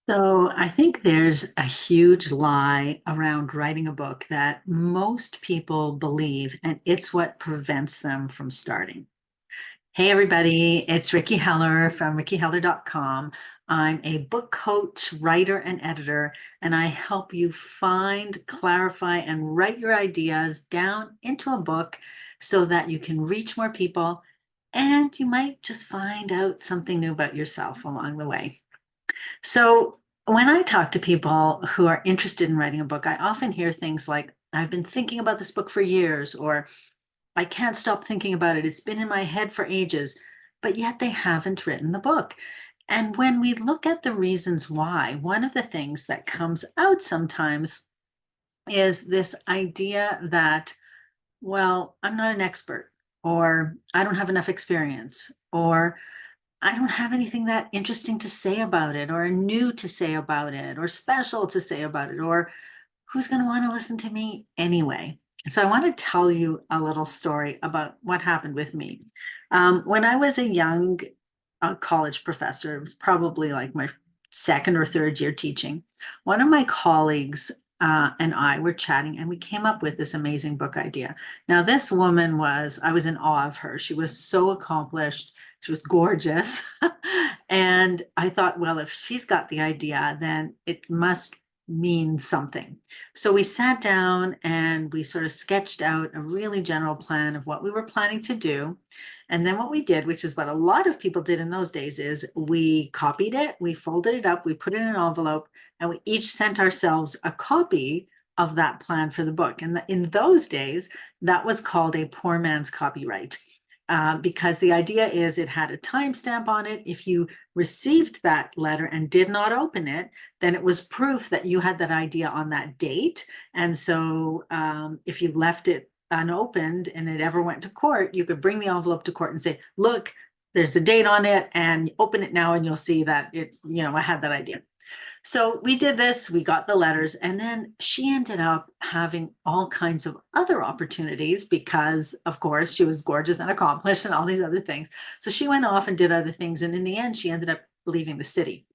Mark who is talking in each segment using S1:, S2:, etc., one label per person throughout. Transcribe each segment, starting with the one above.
S1: So I think there's a huge lie around writing a book that most people believe, and it's what prevents them from starting. Hey, everybody, it's Ricky Heller from rickyheller.com. I'm a book coach, writer, and editor, and I help you find, clarify, and write your ideas down into a book so that you can reach more people and you might just find out something new about yourself along the way. So, when I talk to people who are interested in writing a book, I often hear things like, I've been thinking about this book for years, or I can't stop thinking about it. It's been in my head for ages, but yet they haven't written the book. And when we look at the reasons why, one of the things that comes out sometimes is this idea that, well, I'm not an expert, or I don't have enough experience, or I don't have anything that interesting to say about it, or new to say about it, or special to say about it, or who's going to want to listen to me anyway? So, I want to tell you a little story about what happened with me. When I was a young college professor, it was probably like my second or third year teaching. One of my colleagues and I were chatting, and we came up with this amazing book idea. Now, this woman I was in awe of her. She was so accomplished. She was gorgeous. And I thought, well, if she's got the idea, then it must mean something. So we sat down and we sort of sketched out a really general plan of what we were planning to do. And then what we did, which is what a lot of people did in those days, is we copied it, we folded it up, we put it in an envelope, and we each sent ourselves a copy of that plan for the book. And in those days, that was called a poor man's copyright. Because the idea is it had a timestamp on it. If you received that letter and did not open it, then it was proof that you had that idea on that date. And so if you left it unopened and it ever went to court, you could bring the envelope to court and say, look, there's the date on it, and open it now and you'll see that I had that idea. So we did this, we got the letters, and then she ended up having all kinds of other opportunities because, of course, she was gorgeous and accomplished and all these other things. So she went off and did other things. And in the end, she ended up leaving the city.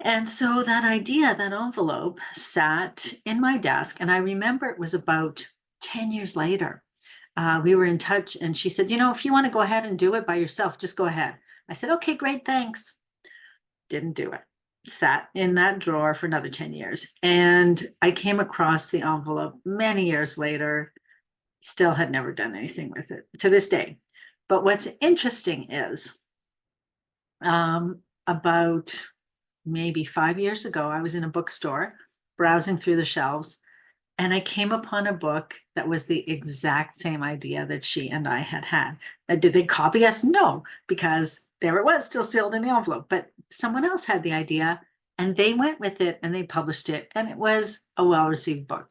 S1: And so that idea, that envelope sat in my desk. And I remember it was about 10 years later. We were in touch, and she said, if you want to go ahead and do it by yourself, just go ahead. I said, okay, great, thanks. Didn't do it. Sat in that drawer for another 10 years. And I came across the envelope many years later, still had never done anything with it to this day. But what's interesting is about maybe 5 years ago, I was in a bookstore browsing through the shelves, and I came upon a book that was the exact same idea that she and I had had. Now, did they copy us? No, because there it was, still sealed in the envelope. But someone else had the idea, and they went with it and they published it, and it was a well-received book.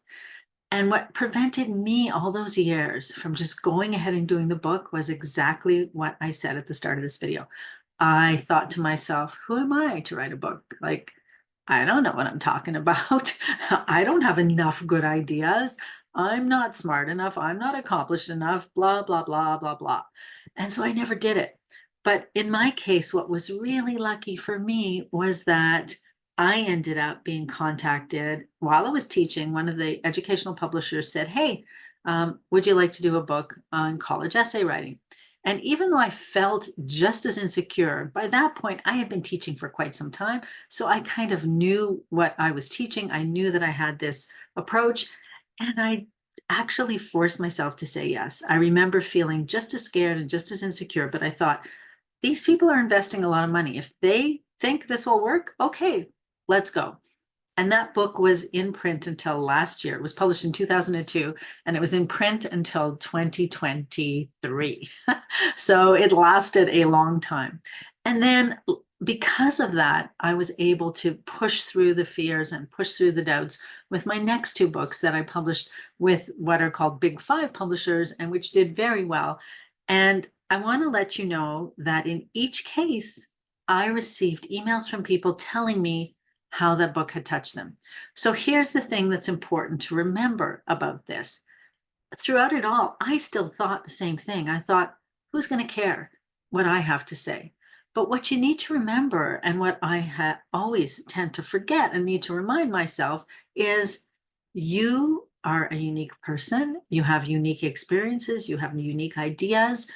S1: And what prevented me all those years from just going ahead and doing the book was exactly what I said at the start of this video. I thought to myself, who am I to write a book? Like, I don't know what I'm talking about. I don't have enough good ideas. I'm not smart enough. I'm not accomplished enough, blah, blah, blah, blah, blah. And so I never did it. But in my case, what was really lucky for me was that I ended up being contacted while I was teaching. One of the educational publishers said, hey, would you like to do a book on college essay writing? And even though I felt just as insecure, by that point, I had been teaching for quite some time. So I kind of knew what I was teaching. I knew that I had this approach, and I actually forced myself to say yes. I remember feeling just as scared and just as insecure, but I thought, these people are investing a lot of money. If they think this will work, okay, let's go. And that book was in print until last year. It was published in 2002, and it was in print until 2023. So it lasted a long time. And then because of that, I was able to push through the fears and push through the doubts with my next two books that I published with what are called Big Five publishers, and which did very well. And I want to let you know that in each case, I received emails from people telling me how that book had touched them. So here's the thing that's important to remember about this. Throughout it all, I still thought the same thing. I thought, who's going to care what I have to say? But what you need to remember, and what I always tend to forget and need to remind myself, is you are a unique person. You have unique experiences, you have unique ideas,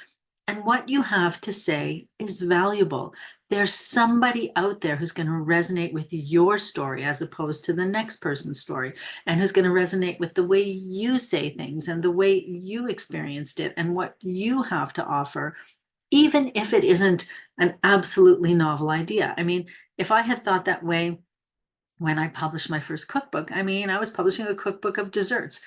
S1: and what you have to say is valuable. There's somebody out there who's going to resonate with your story as opposed to the next person's story, and who's going to resonate with the way you say things and the way you experienced it and what you have to offer, even if it isn't an absolutely novel idea. I mean, if I had thought that way when I published my first cookbook, I mean, I was publishing a cookbook of desserts.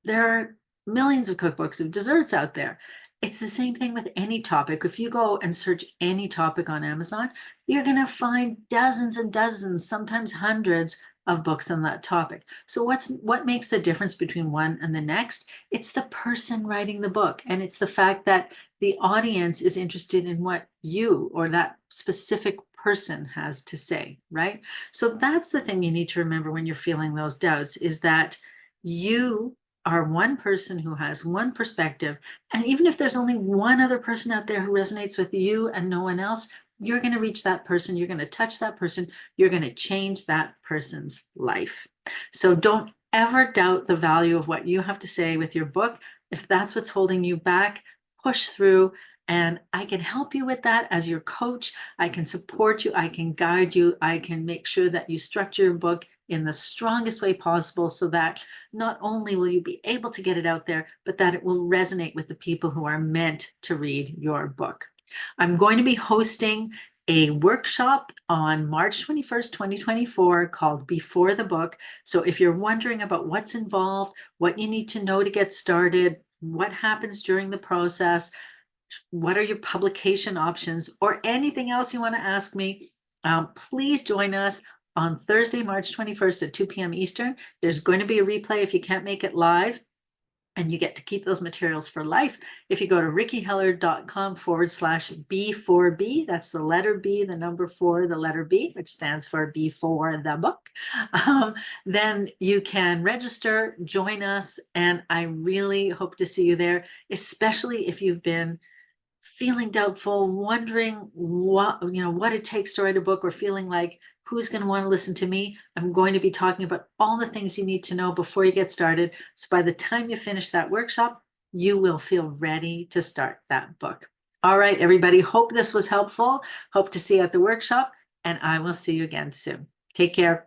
S1: There are millions of cookbooks of desserts out there. It's the same thing with any topic. If you go and search any topic on Amazon, you're going to find dozens and dozens, sometimes hundreds of books on that topic. So what makes the difference between one and the next? It's the person writing the book, and it's the fact that the audience is interested in what you or that specific person has to say, right? So that's the thing you need to remember when you're feeling those doubts, is that you are one person who has one perspective. And even if there's only one other person out there who resonates with you and no one else, you're going to reach that person. You're going to touch that person. You're going to change that person's life. So don't ever doubt the value of what you have to say with your book. If that's what's holding you back, push through. And I can help you with that as your coach. I can support you. I can guide you. I can make sure that you structure your book in the strongest way possible, so that not only will you be able to get it out there, but that it will resonate with the people who are meant to read your book. I'm going to be hosting a workshop on March 21st, 2024 called Before the Book. So if you're wondering about what's involved, what you need to know to get started, what happens during the process, what are your publication options, or anything else you want to ask me, please join us on Thursday, March 21st at 2 p.m. Eastern. There's going to be a replay if you can't make it live, and you get to keep those materials for life if you go to rickiheller.com/B4B. That's the letter B, the number 4, the letter B, which stands for Before the Book. Then you can register, join us, and I really hope to see you there, especially if you've been feeling doubtful, wondering what it takes to write a book, or feeling like, who's going to want to listen to me? I'm going to be talking about all the things you need to know before you get started. So by the time you finish that workshop, you will feel ready to start that book. All right, everybody, hope this was helpful. Hope to see you at the workshop, and I will see you again soon. Take care.